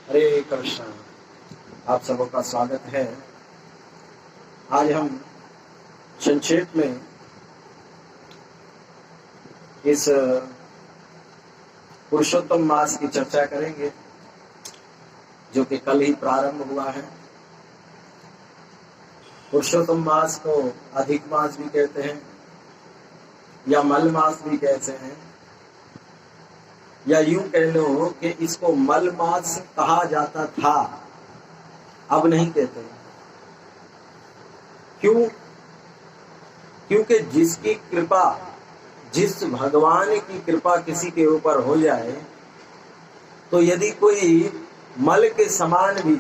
हरे कृष्ण। आप सबों का स्वागत है। आज हम संक्षेप में इस पुरुषोत्तम मास की चर्चा करेंगे, जो कि कल ही प्रारंभ हुआ है। पुरुषोत्तम मास को अधिक मास भी कहते हैं या मल मास भी कहते हैं, या यूं कह लो कि इसको मल मास कहा जाता था, अब नहीं कहते। क्यों? क्योंकि जिसकी कृपा, जिस भगवान की कृपा किसी के ऊपर हो जाए, तो यदि कोई मल के समान भी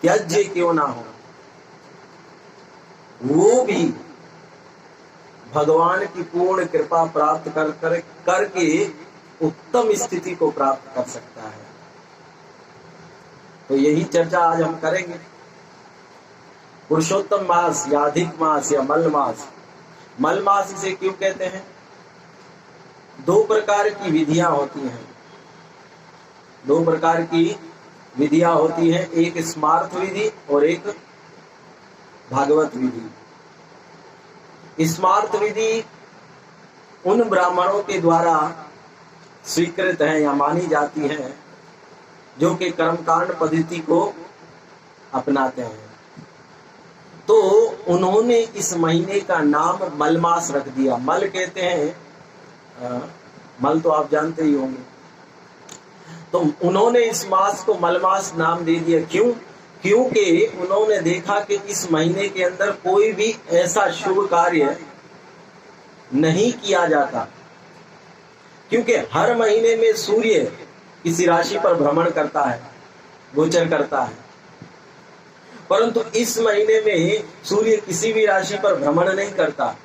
त्याज्य क्यों ना हो, वो भी भगवान की पूर्ण कृपा प्राप्त करके उत्तम स्थिति को प्राप्त कर सकता है। तो यही चर्चा आज हम करेंगे। पुरुषोत्तम मास या अधिक मास या मल मास। मल मास इसे क्यों कहते हैं? दो प्रकार की विधियां होती हैं। दो प्रकार की विधियां होती हैं, एक स्मार्त विधि और एक भागवत विधि। स्मार्त विधि उन ब्राह्मणों के द्वारा स्वीकृत है या मानी जाती है जो कि कर्मकांड पद्धति को अपनाते हैं। तो उन्होंने इस महीने का नाम मलमास रख दिया। मल कहते हैं, मल तो आप जानते ही होंगे। तो उन्होंने इस मास को मलमास नाम दे दिया। क्यों? क्योंकि उन्होंने देखा कि इस महीने के अंदर कोई भी ऐसा शुभ कार्य नहीं किया जाता, क्योंकि हर महीने में सूर्य किसी राशि पर भ्रमण करता है, गोचर करता है, परंतु इस महीने में सूर्य किसी भी राशि पर भ्रमण नहीं करता।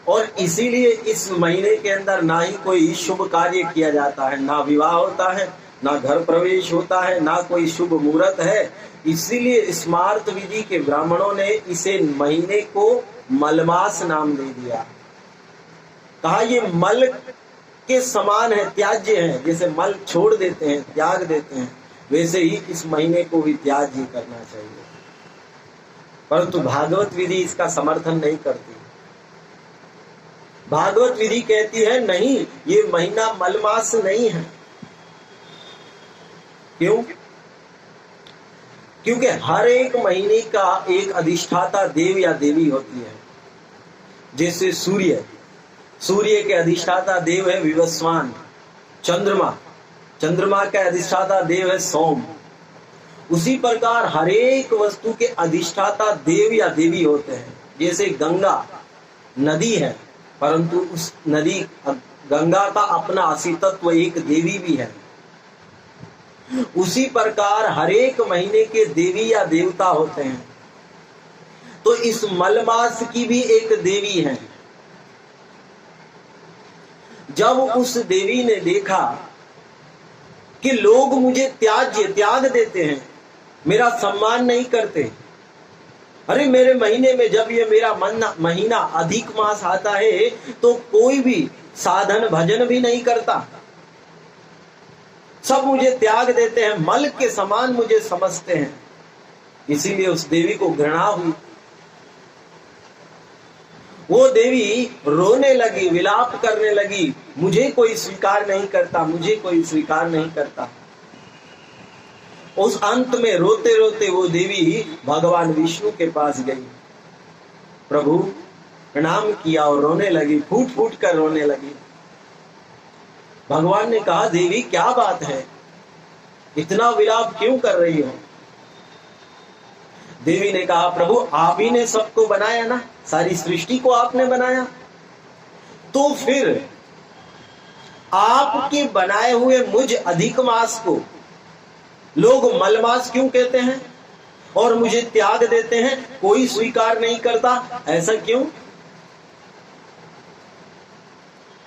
और इसीलिए इस महीने के अंदर ना ही कोई शुभ कार्य किया जाता है, ना विवाह होता है, ना घर प्रवेश होता है, ना कोई शुभ मुहूर्त है। इसीलिए स्मार्त विधि के ब्राह्मणों ने इसे महीने को मलमास नाम दे दिया। कहा ये मल के समान है, त्याज्य है। जैसे मल छोड़ देते हैं, त्याग देते हैं, वैसे ही इस महीने को भी त्याज्य करना चाहिए। परंतु भागवत विधि इसका समर्थन नहीं करती। भागवत विधि कहती है नहीं, ये महीना मलमास नहीं है। क्यों? क्योंकि हर एक महीने का एक अधिष्ठाता देव या देवी होती है। जैसे सूर्य के अधिष्ठाता देव है विवस्वान। चंद्रमा का अधिष्ठाता देव है सोम। उसी प्रकार हर एक वस्तु के अधिष्ठाता देव या देवी होते हैं। जैसे गंगा नदी है, परंतु उस नदी गंगा का अपना अस्तित्व एक देवी भी है। उसी प्रकार हर एक महीने के देवी या देवता होते हैं। तो इस मलमास की भी एक देवी है। जब उस देवी ने देखा कि लोग मुझे त्याग देते हैं, मेरा सम्मान नहीं करते, अरे मेरे महीने में जब ये मेरा महीना अधिक मास आता है तो कोई भी साधन भजन भी नहीं करता, सब मुझे त्याग देते हैं, मल के समान मुझे समझते हैं। इसीलिए उस देवी को घृणा हुई। वो देवी रोने लगी, विलाप करने लगी, मुझे कोई स्वीकार नहीं करता, मुझे कोई स्वीकार नहीं करता। उस अंत में रोते रोते वो देवी भगवान विष्णु के पास गई, प्रभु प्रणाम किया और रोने लगी, फूट फूट कर रोने लगी। भगवान ने कहा, देवी क्या बात है, इतना विलाप क्यों कर रही हो? देवी ने कहा, प्रभु आप ही ने सबको बनाया ना, सारी सृष्टि को आपने बनाया, तो फिर आपके बनाए हुए मुझ अधिक मास को लोग मलमास क्यों कहते हैं और मुझे त्याग देते हैं, कोई स्वीकार नहीं करता, ऐसा क्यों?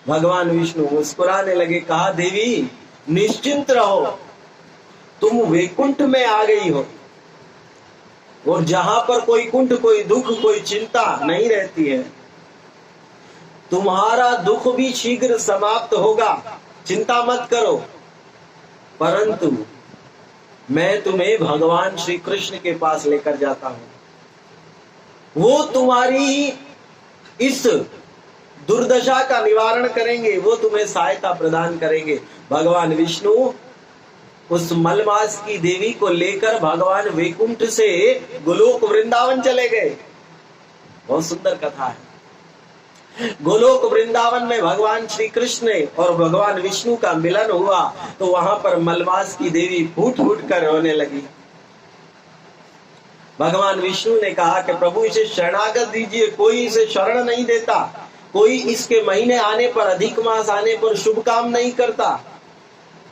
भगवान विष्णु मुस्कुराने लगे, कहा, देवी निश्चिंत रहो, तुम वैकुंठ में आ गई हो, और जहां पर कोई कुंठ, कोई दुख, कोई चिंता नहीं रहती है। तुम्हारा दुख भी शीघ्र समाप्त होगा, चिंता मत करो। परंतु मैं तुम्हें भगवान श्री कृष्ण के पास लेकर जाता हूं। वो तुम्हारी इस दुर्दशा का निवारण करेंगे, वो तुम्हें सहायता प्रदान करेंगे। भगवान विष्णु उस मलमास की देवी को लेकर भगवान वैकुंठ से गोलोक वृंदावन चले गए। बहुत सुंदर कथा है। गोलोक वृंदावन में भगवान श्री कृष्ण और भगवान विष्णु का मिलन हुआ तो वहां पर मलमास की देवी फूट फूट कर रोने लगी। भगवान विष्णु ने कहा कि प्रभु इसे शरणागत दीजिए, कोई इसे शरण नहीं देता, कोई इसके महीने आने पर, अधिक मास आने पर शुभ काम नहीं करता।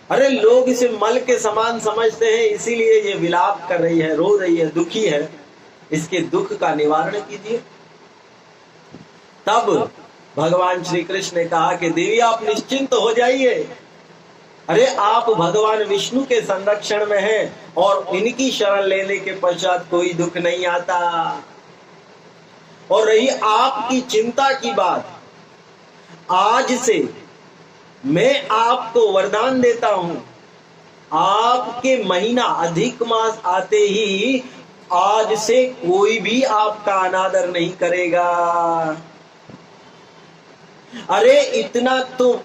अरे लोग इसे मल के समान समझते हैं, इसीलिए ये विलाप कर रही है, रो रही है, दुखी है, इसके दुख का निवारण कीजिए। तब भगवान श्री कृष्ण ने कहा कि देवी आप निश्चिंत हो जाइए, अरे आप भगवान विष्णु के संरक्षण में हैं और इनकी शरण लेने के पश्चात कोई दुख नहीं आता। और रही आपकी चिंता की बात, आज से मैं आपको वरदान देता हूं, आपके महीना अधिक मास आते ही आज से कोई भी आपका अनादर नहीं करेगा। अरे इतना तो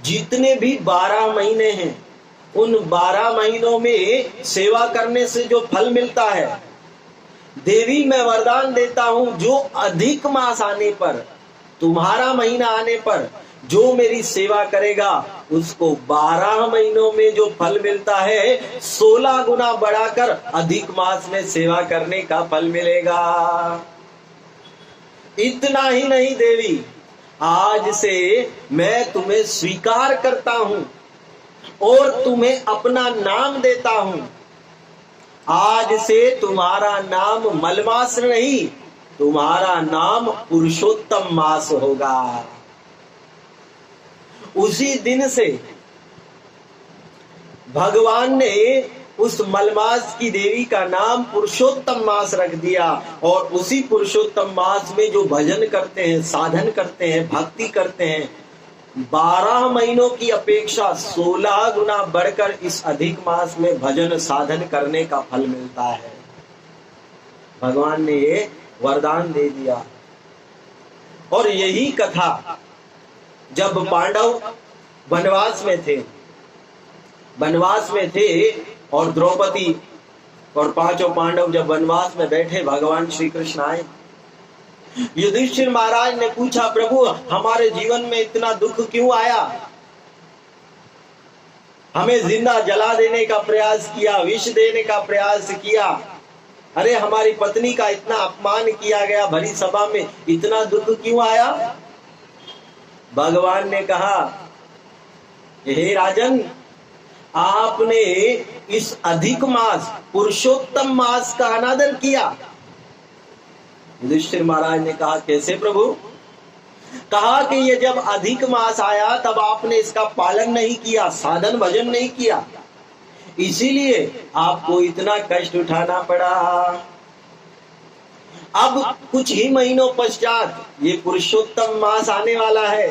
जितने भी 12 महीने हैं, उन 12 महीनों में सेवा करने से जो फल मिलता है, देवी मैं वरदान देता हूं, जो अधिक मास आने पर, तुम्हारा महीना आने पर जो मेरी सेवा करेगा उसको 12 महीनों में जो फल मिलता है 16 गुना बढ़ाकर अधिक मास में सेवा करने का फल मिलेगा। इतना ही नहीं देवी, आज से मैं तुम्हें स्वीकार करता हूं और तुम्हें अपना नाम देता हूं। आज से तुम्हारा नाम मलमास नहीं, तुम्हारा नाम पुरुषोत्तम मास होगा। उसी दिन से भगवान ने उस मलमास की देवी का नाम पुरुषोत्तम मास रख दिया। और उसी पुरुषोत्तम मास में जो भजन करते हैं, साधन करते हैं, भक्ति करते हैं, 12 महीनों की अपेक्षा 16 गुना बढ़कर इस अधिक मास में भजन साधन करने का फल मिलता है। भगवान ने ये वरदान दे दिया। और यही कथा जब पांडव वनवास में थे और द्रौपदी और 5 पांडव जब वनवास में बैठे, भगवान श्री कृष्ण आए। युधिष्ठिर महाराज ने पूछा, प्रभु हमारे जीवन में इतना दुख क्यों आया? हमें जिंदा जला देने का प्रयास किया, विष देने का प्रयास किया, अरे हमारी पत्नी का इतना अपमान किया गया भरी सभा में, इतना दुख क्यों आया? भगवान ने कहा, हे राजन, आपने इस अधिक मास पुरुषोत्तम मास का अनादर किया। युधिष्ठिर महाराज ने कहा, कैसे प्रभु? कहा कि ये जब अधिक मास आया तब आपने इसका पालन नहीं किया, साधन भजन नहीं किया, इसीलिए आपको इतना कष्ट उठाना पड़ा। अब कुछ ही महीनों पश्चात ये पुरुषोत्तम मास आने वाला है,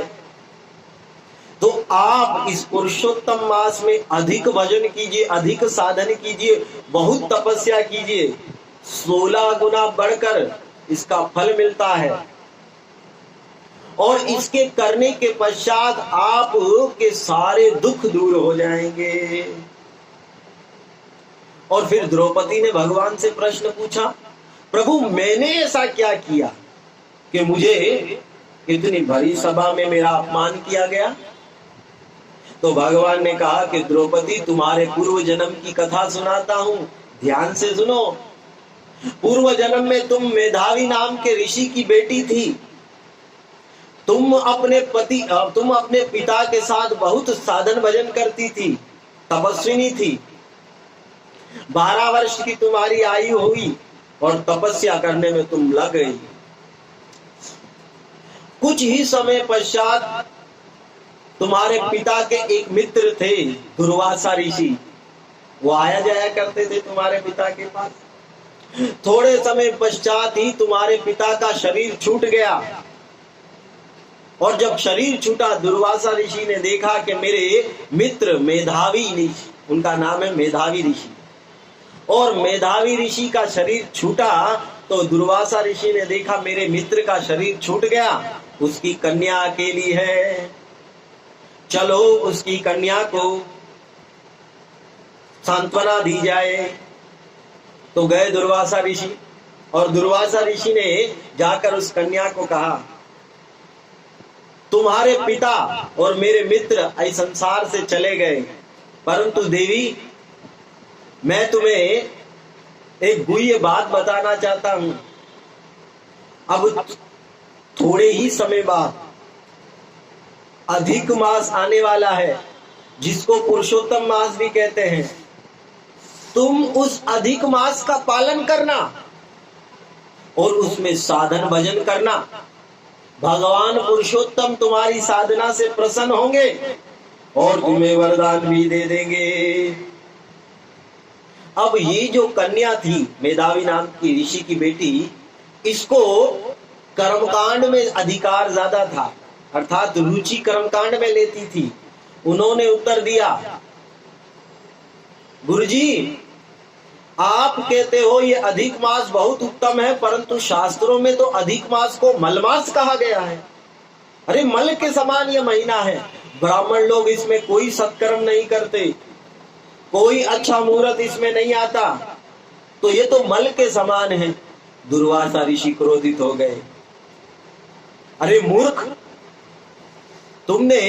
तो आप इस पुरुषोत्तम मास में अधिक भजन कीजिए, अधिक साधन कीजिए, बहुत तपस्या कीजिए, 16 गुना बढ़कर इसका फल मिलता है। और इसके करने के पश्चात आपके सारे दुख दूर हो जाएंगे। और फिर द्रौपदी ने भगवान से प्रश्न पूछा, प्रभु मैंने ऐसा क्या किया कि मुझे इतनी भरी सभा में मेरा अपमान किया गया? तो भगवान ने कहा कि द्रौपदी, तुम्हारे पूर्व जन्म की कथा सुनाता हूं, ध्यान से सुनो। पूर्व जन्म में तुम मेधावी नाम के ऋषि की बेटी थी। तुम अपने पिता के साथ बहुत साधन भजन करती थी, तपस्विनी थी। 12 वर्ष की तुम्हारी आयु हुई और तपस्या करने में तुम लग गई। कुछ ही समय पश्चात तुम्हारे पिता के एक मित्र थे, दुर्वासा ऋषि, वो आया जाया करते थे तुम्हारे पिता के पास। थोड़े समय पश्चात ही तुम्हारे पिता का शरीर छूट गया। और जब शरीर छूटा, दुर्वासा ऋषि ने देखा कि मेरे मित्र मेधावी ऋषि, उनका नाम है मेधावी ऋषि, और मेधावी ऋषि का शरीर छूटा तो दुर्वासा ऋषि ने देखा मेरे मित्र का शरीर छूट गया, उसकी कन्या अकेली है, चलो उसकी कन्या को सांत्वना दी जाए। तो गए दुर्वासा ऋषि, और दुर्वासा ऋषि ने जाकर उस कन्या को कहा, तुम्हारे पिता और मेरे मित्र इस संसार से चले गए, परंतु देवी मैं तुम्हें एक गुह्य बात बताना चाहता हूं। अब थोड़े ही समय बाद अधिक मास आने वाला है, जिसको पुरुषोत्तम मास भी कहते हैं। तुम उस अधिक मास का पालन करना और उसमें साधन भजन करना। भगवान पुरुषोत्तम तुम्हारी साधना से प्रसन्न होंगे और तुम्हें वरदान भी दे देंगे। अब ये जो कन्या थी मेधावी नाम की ऋषि की बेटी, इसको कर्मकांड में अधिकार ज्यादा था, अर्थात रुचि कर्मकांड में लेती थी। उन्होंने उत्तर दिया, गुरुजी आप कहते हो ये अधिक मास बहुत उत्तम है, परंतु शास्त्रों में तो अधिक मास को मलमास कहा गया है। अरे मल के समान ये महीना है, ब्राह्मण लोग इसमें कोई सत्कर्म नहीं करते, कोई अच्छा मुहूर्त इसमें नहीं आता, तो ये तो मल के समान है। दुर्वासा ऋषि क्रोधित हो गए, अरे मूर्ख, तुमने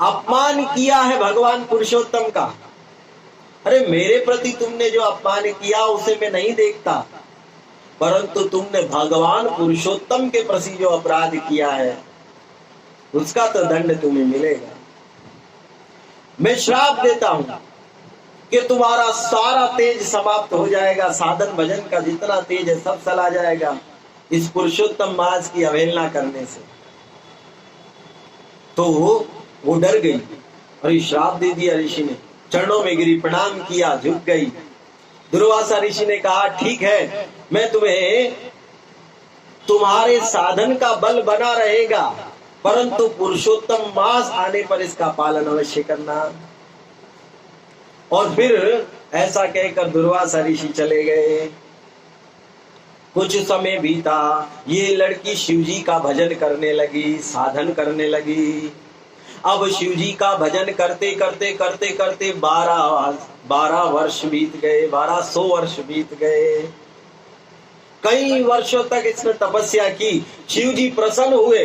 अपमान किया है भगवान पुरुषोत्तम का। अरे मेरे प्रति तुमने जो अपमान किया उसे मैं नहीं देखता, परंतु तुमने भगवान पुरुषोत्तम के प्रति जो अपराध किया है उसका तो दंड तुम्हें मिलेगा। मैं श्राप देता हूं कि तुम्हारा सारा तेज समाप्त हो जाएगा, साधन भजन का जितना तेज है सब चला जाएगा इस पुरुषोत्तम मास की अवहेलना करने से। तो वो डर गई और श्राप दे दिया ऋषि ने, चरणों में गिरी, प्रणाम किया, झुक गई। दुर्वासा ऋषि ने कहा, ठीक है, मैं तुम्हें तुम्हारे साधन का बल बना रहेगा, परंतु पुरुषोत्तम मास आने पर इसका पालन अवश्य करना। और फिर ऐसा कहकर दुर्वासा ऋषि चले गए। कुछ समय बीता, ये लड़की शिवजी का भजन करने लगी, साधन करने लगी। अब शिवजी का भजन करते करते करते करते 12 वर्ष बीत गए, 1200 वर्ष बीत गए। कई वर्षों तक इसने तपस्या की, शिवजी प्रसन्न हुए।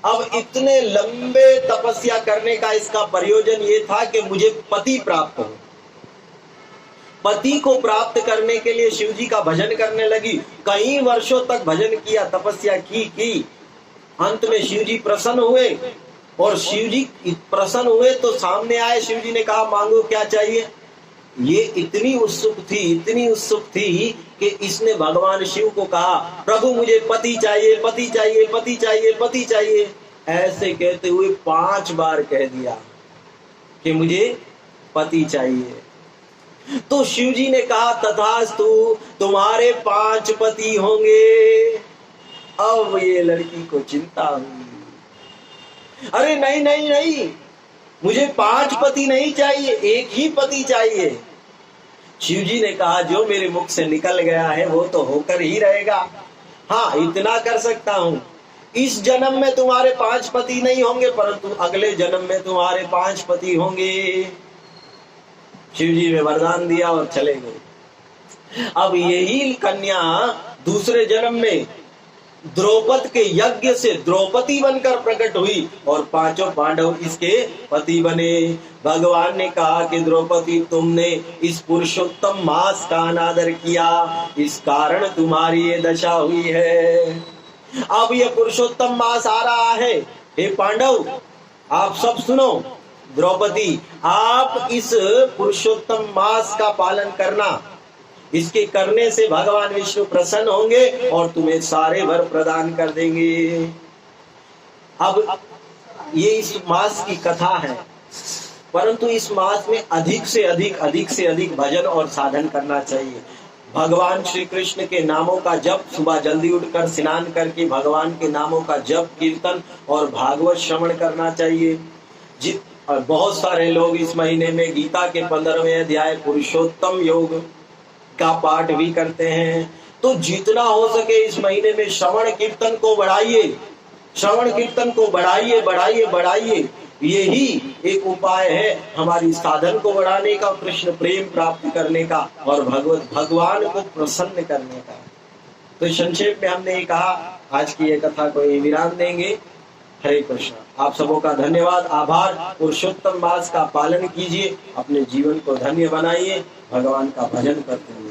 अब इतने लंबे तपस्या करने का इसका प्रयोजन ये था कि मुझे पति प्राप्त हो। पति को प्राप्त करने के लिए शिवजी का भजन करने लगी। कई वर्षों तक भजन किया, तपस्या की। अंत में शिवजी प्रसन्न हुए, और शिवजी प्रसन्न हुए तो सामने आए। शिवजी ने कहा, मांगो क्या चाहिए। ये इतनी उत्सुक थी कि इसने भगवान शिव को कहा, प्रभु मुझे पति चाहिए, पति चाहिए, पति चाहिए, पति चाहिए। ऐसे कहते हुए 5 बार कह दिया कि मुझे पति चाहिए। तो शिवजी ने कहा, तथास्तु, तुम्हारे 5 पति होंगे। अब ये लड़की को चिंता हुई, अरे नहीं नहीं नहीं, मुझे 5 पति नहीं चाहिए, एक ही पति चाहिए। शिवजी ने कहा, जो मेरे मुख से निकल गया है वो तो होकर ही रहेगा। हाँ, इतना कर सकता हूँ, इस जन्म में तुम्हारे 5 पति नहीं होंगे, परंतु अगले जन्म में तुम्हारे 5 पति होंगे। शिवजी ने वरदान दिया और चले गए। अब यही कन्या दूसरे जन्म में द्रौपद के यज्ञ से द्रौपदी बनकर प्रकट हुई और 5 पांडव इसके पति बने। भगवान ने कहा कि द्रौपदी, तुमने इस पुरुषोत्तम मास का अनादर किया, इस कारण तुम्हारी ये दशा हुई है। अब ये पुरुषोत्तम मास आ रहा है, हे पांडव आप सब सुनो। द्रौपदी, आप इस पुरुषोत्तम मास का पालन करना, इसके करने से भगवान विष्णु प्रसन्न होंगे और तुम्हें सारे वर प्रदान कर देंगे। अब ये इस मास की कथा है, परंतु इस मास में अधिक से अधिक भजन और साधन करना चाहिए। भगवान श्री कृष्ण के नामों का जप, सुबह जल्दी उठकर स्नान करके भगवान के नामों का जप, कीर्तन और भागवत श्रवण करना चाहिए। और बहुत सारे लोग इस महीने में गीता के 15वें अध्याय पुरुषोत्तम योग का पाठ भी करते हैं। तो जितना हो सके इस महीने में श्रवण कीर्तन को बढ़ाइए, श्रवण कीर्तन को बढ़ाइए बढ़ाइए बढ़ाइए। यही एक उपाय है हमारी साधन को बढ़ाने का, कृष्ण प्रेम प्राप्त करने का और भगवान को प्रसन्न करने का। तो संक्षेप में हमने कहा, आज की ये कथा को ये विराम देंगे। हरे कृष्ण। आप सबों का धन्यवाद, आभार। पुरुषोत्तम मास का पालन कीजिए, अपने जीवन को धन्य बनाइए, भगवान का भजन करते हुए।